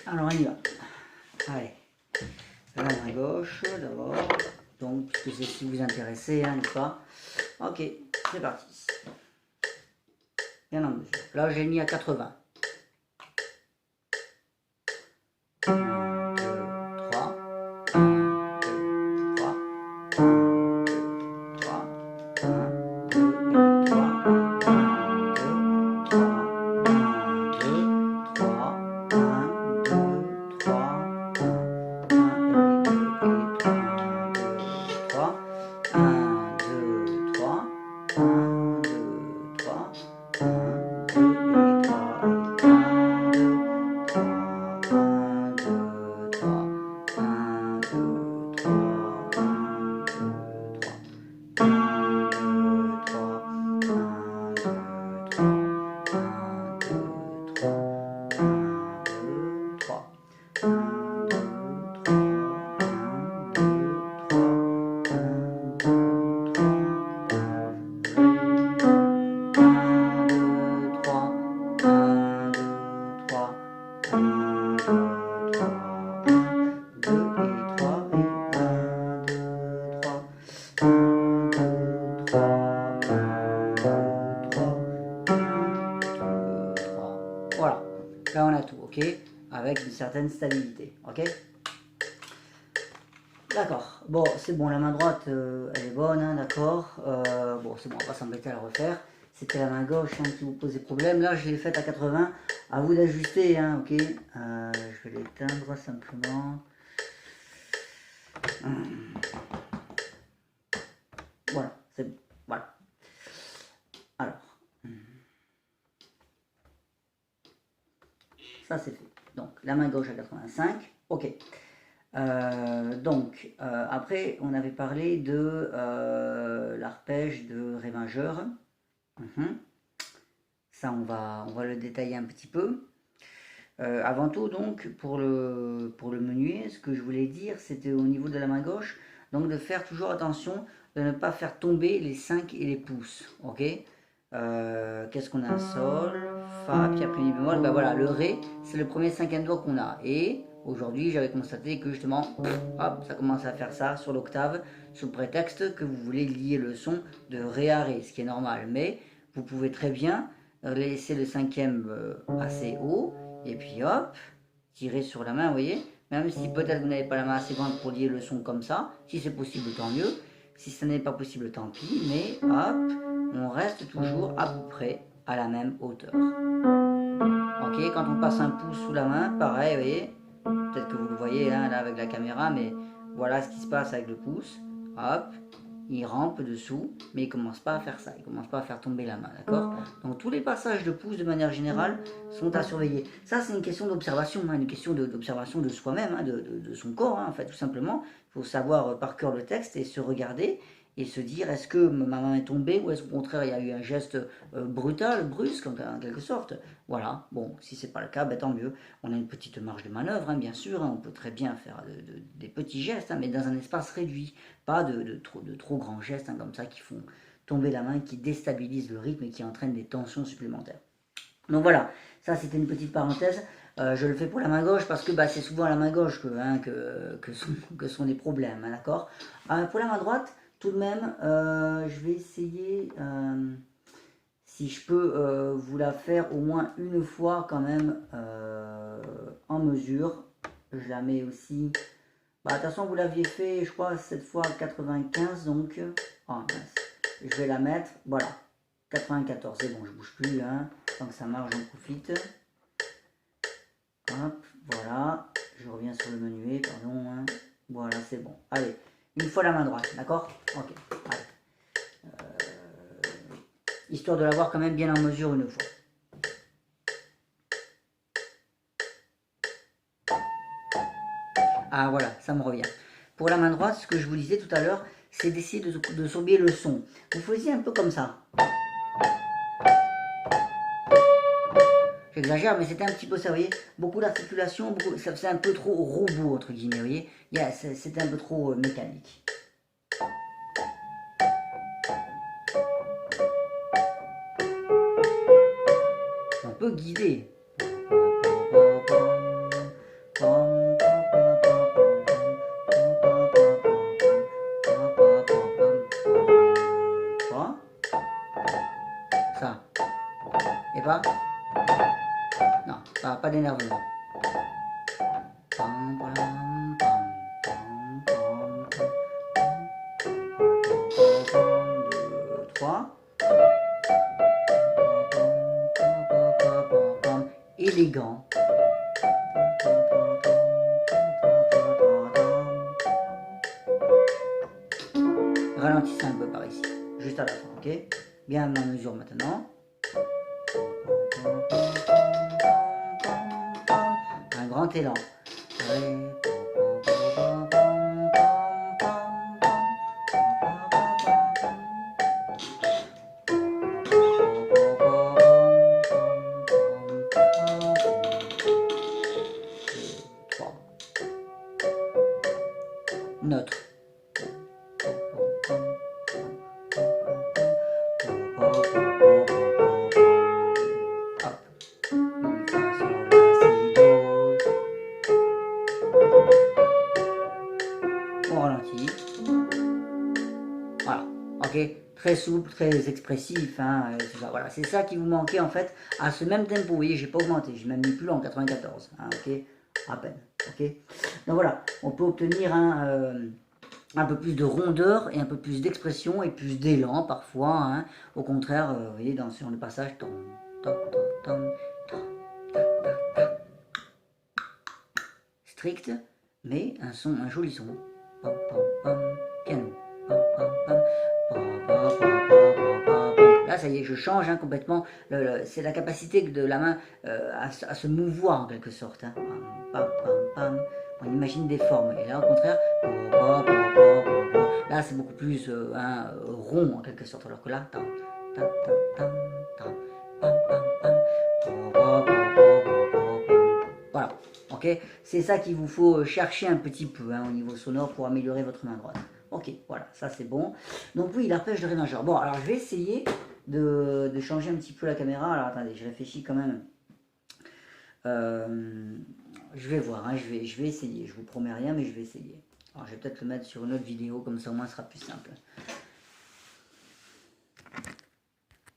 Alors on y va. Allez, la main gauche d'abord. Donc, puisque c'est ce qui vous intéresse, hein, n'est-ce pas? Ok, c'est parti. Bien en mesure. Là, j'ai mis à 80. 1, 2, 3. 1, 2, 3. 1, 2, 3. 1, 2 et 3. 1, 2, 3. 1, 2, 3. 1, 2, 3. 1 et 2 et 3. 1, 2, 3. 1, 2, 3. 1, 2 et 3. 1, 2, 3. 1, 2, 3. 1, 2, 3. 1, 2, 3. 1, 2, 3. 1, 2, 3. 1, 2, 3. 1, 2, 3. 1, 2, 3. 1, 2, 3. 1, 2, 3. 1, 2, 3. 1, 2, 3. 2 et 3 et 1, 2, 3. 1, 2, 3. 1, 2, 3. 1, 2, 3. Voilà. Là, on a tout, ok? Avec une certaine stabilité, ok? D'accord. Bon, c'est bon, la main droite, elle est bonne, hein, d'accord. Bon, c'est bon, on va pas s'embêter à la refaire. C'était la main gauche hein, qui vous posait problème. Là, je l'ai faite à 80. À vous d'ajuster, hein, ok. Je vais l'éteindre simplement. Voilà, c'est bon. Voilà. Alors, ça c'est fait. Donc, la main gauche à 85. Ok. Après, on avait parlé de l'arpège de Ré majeur. Ça, on va le détailler un petit peu. Avant tout, donc, pour le menuet, ce que je voulais dire, c'était au niveau de la main gauche, donc de faire toujours attention de ne pas faire tomber les 5 et les pouces, ok. Qu'est-ce qu'on a? Sol, Fa, puis après mi bémol, ben voilà, le Ré, c'est le premier cinquième doigt qu'on a. Et aujourd'hui, j'avais constaté que justement, hop, ça commence à faire ça sur l'octave, sous prétexte que vous voulez lier le son de Ré à Ré, ce qui est normal. Mais vous pouvez très bien laisser le cinquième assez haut, et puis hop, tirer sur la main, vous voyez. Même si peut-être vous n'avez pas la main assez grande pour lier le son comme ça, si c'est possible, tant mieux. Si ce n'est pas possible, tant pis, mais hop, on reste toujours à peu près à la même hauteur. Ok, quand on passe un pouce sous la main, pareil, vous voyez, peut-être que vous le voyez hein, là avec la caméra, mais voilà ce qui se passe avec le pouce. Hop, il rampe dessous, mais il commence pas à faire ça, il commence pas à faire tomber la main, d'accord? Donc tous les passages de pouce de manière générale sont à surveiller. Ça c'est une question d'observation, hein, une question d'observation de soi-même, hein, de son corps, hein, en fait, tout simplement. Il faut savoir par cœur le texte et se regarder et se dire est-ce que ma main est tombée ou est-ce qu'au contraire il y a eu un geste brutal, brusque en quelque sorte. Voilà, bon, si c'est pas le cas, ben, tant mieux. On a une petite marge de manœuvre, hein, bien sûr, hein, on peut très bien faire des petits gestes, hein, mais dans un espace réduit, pas de trop grands gestes hein, comme ça qui font tomber la main, qui déstabilisent le rythme et qui entraînent des tensions supplémentaires. Donc voilà, ça c'était une petite parenthèse. Je le fais pour la main gauche parce que bah, c'est souvent à la main gauche que sont les problèmes, hein, d'accord. Pour la main droite, tout de même, je vais essayer, si je peux vous la faire au moins une fois quand même en mesure. Je la mets aussi. Bah, de toute façon, vous l'aviez fait, je crois, cette fois 95, donc. Oh mince. Je vais la mettre, voilà. 94, c'est bon, je bouge plus, hein. Tant que ça marche, j'en profite. Hop, voilà. Je reviens sur le menuet, pardon. Hein. Voilà, c'est bon. Allez, une fois la main droite, d'accord? Ok, allez. Histoire de l'avoir quand même bien en mesure une fois. Ah voilà, ça me revient. Pour la main droite, ce que je vous disais tout à l'heure, c'est d'essayer de sourbier le son. Vous faisiez un peu comme ça. J'exagère, mais c'était un petit peu ça, vous voyez. Beaucoup d'articulation, ça faisait un peu trop robot, entre guillemets, vous voyez. C'était un peu trop mécanique. On peut guider. Et pas? Non, pas d'énervement. Pam, pam, pam, pam, pam, pam. 2, 3. Élégant. Ralentissez un peu par ici, juste à la fin, ok? Bien à ma mesure maintenant. Un grand élan. Neutre. On ralentit. Voilà, ok, très souple, très expressif, hein, c'est ça. Voilà, c'est ça qui vous manquait en fait à ce même tempo. Vous voyez, j'ai pas augmenté, j'ai même mis plus long en 94, hein, ok, à peine, ok. Donc voilà, on peut obtenir un peu plus de rondeur et un peu plus d'expression et plus d'élan parfois, hein. Au contraire, vous voyez, dans le passage, strict, mais un joli son. Piano. Là, ça y est, je change hein, complètement. C'est la capacité de la main à se mouvoir en quelque sorte. Hein. On imagine des formes. Et là, au contraire, là, c'est beaucoup plus rond en quelque sorte. Alors que là, voilà. Ok, c'est ça qu'il vous faut chercher un petit peu hein, au niveau sonore pour améliorer votre main droite. Ok, voilà, ça c'est bon. Donc oui, l'arpège de ré majeur. Bon, alors je vais essayer de changer un petit peu la caméra. Alors attendez, je réfléchis quand même. Je vais voir, hein, je vais essayer. Je vous promets rien, mais je vais essayer. Alors je vais peut-être le mettre sur une autre vidéo, comme ça au moins ce sera plus simple.